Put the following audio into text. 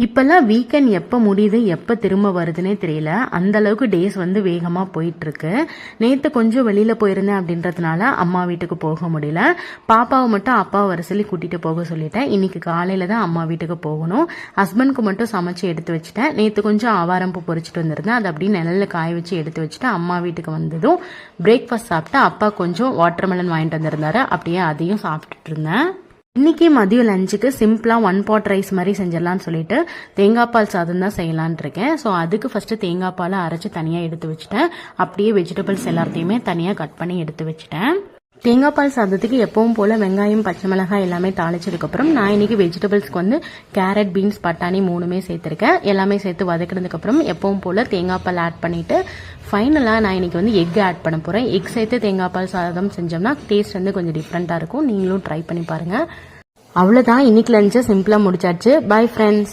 இப்போல்லாம் வீக்கெண்ட் எப்போ முடியுது எப்போ திரும்ப வருதுன்னே தெரியல. அந்த அளவுக்கு டேஸ் வந்து வேகமாக போயிட்டுருக்கு. நேற்று கொஞ்சம் வெளியில் போயிருந்தேன் அப்படின்றதுனால அம்மா வீட்டுக்கு போக முடியல. பாப்பாவை மட்டும் அப்பாவை வர சொல்லி கூட்டிகிட்டு போக சொல்லிட்டேன். இன்னைக்கு காலையில் தான் அம்மா வீட்டுக்கு போகணும். ஹஸ்பண்ட்க்கு மட்டும் சமைச்சு எடுத்து வச்சுட்டேன். நேற்று கொஞ்சம் ஆவாரம்பூ பொரிச்சிட்டு வந்திருந்தேன். அது அப்படியே நிழலில் காய வச்சு எடுத்து வச்சுட்டு அம்மா வீட்டுக்கு வந்ததும் பிரேக்ஃபாஸ்ட் சாப்பிட்டு அப்பா கொஞ்சம் வாட்டர்மெலன் வாங்கிட்டு வந்திருந்தாரு. அப்படியே அதையும் சாப்பிட்டுட்டு இருந்தேன். இன்னைக்கு மதியம் லஞ்சுக்கு சிம்பிளாக 1 pot ரைஸ் மாதிரி செஞ்சிடலான்னு சொல்லிட்டு தேங்காய் பால் சாதம் தான் செய்யலான் இருக்கேன். ஸோ அதுக்கு ஃபர்ஸ்ட் தேங்காய் பாலை அரைச்சி தனியாக எடுத்து வச்சுட்டேன். அப்படியே வெஜிடபிள்ஸ் எல்லாத்தையுமே தனியாக கட் பண்ணி எடுத்து வச்சுட்டேன். தேங்காய் பால் சாதத்துக்கு எப்பவும் போல் வெங்காயம் பச்சை மிளகாய் எல்லாமே தாளிச்சதுக்கப்புறம் நான் இன்னைக்கு வெஜிடபிள்ஸ்க்கு வந்து கேரட் பீன்ஸ் பட்டாணி 3மே சேர்த்துருக்கேன். எல்லாமே சேர்த்து வதக்கினதுக்கப்புறம் எப்பவும் போல் தேங்காய் பால் ஆட் பண்ணிவிட்டு ஃபைனலாக நான் இன்னைக்கு வந்து எக் ஆட் பண்ண போகிறேன். எக் சேர்த்து தேங்காய் பால் சாதம் செஞ்சோம்னா டேஸ்ட் வந்து கொஞ்சம் டிஃப்ரெண்ட்டாக இருக்கும். நீங்களும் ட்ரை பண்ணி பாருங்கள். அவ்வளோதான், இன்னைக்கு லஞ்சை சிம்பிளாக முடிச்சாச்சு. Bye friends.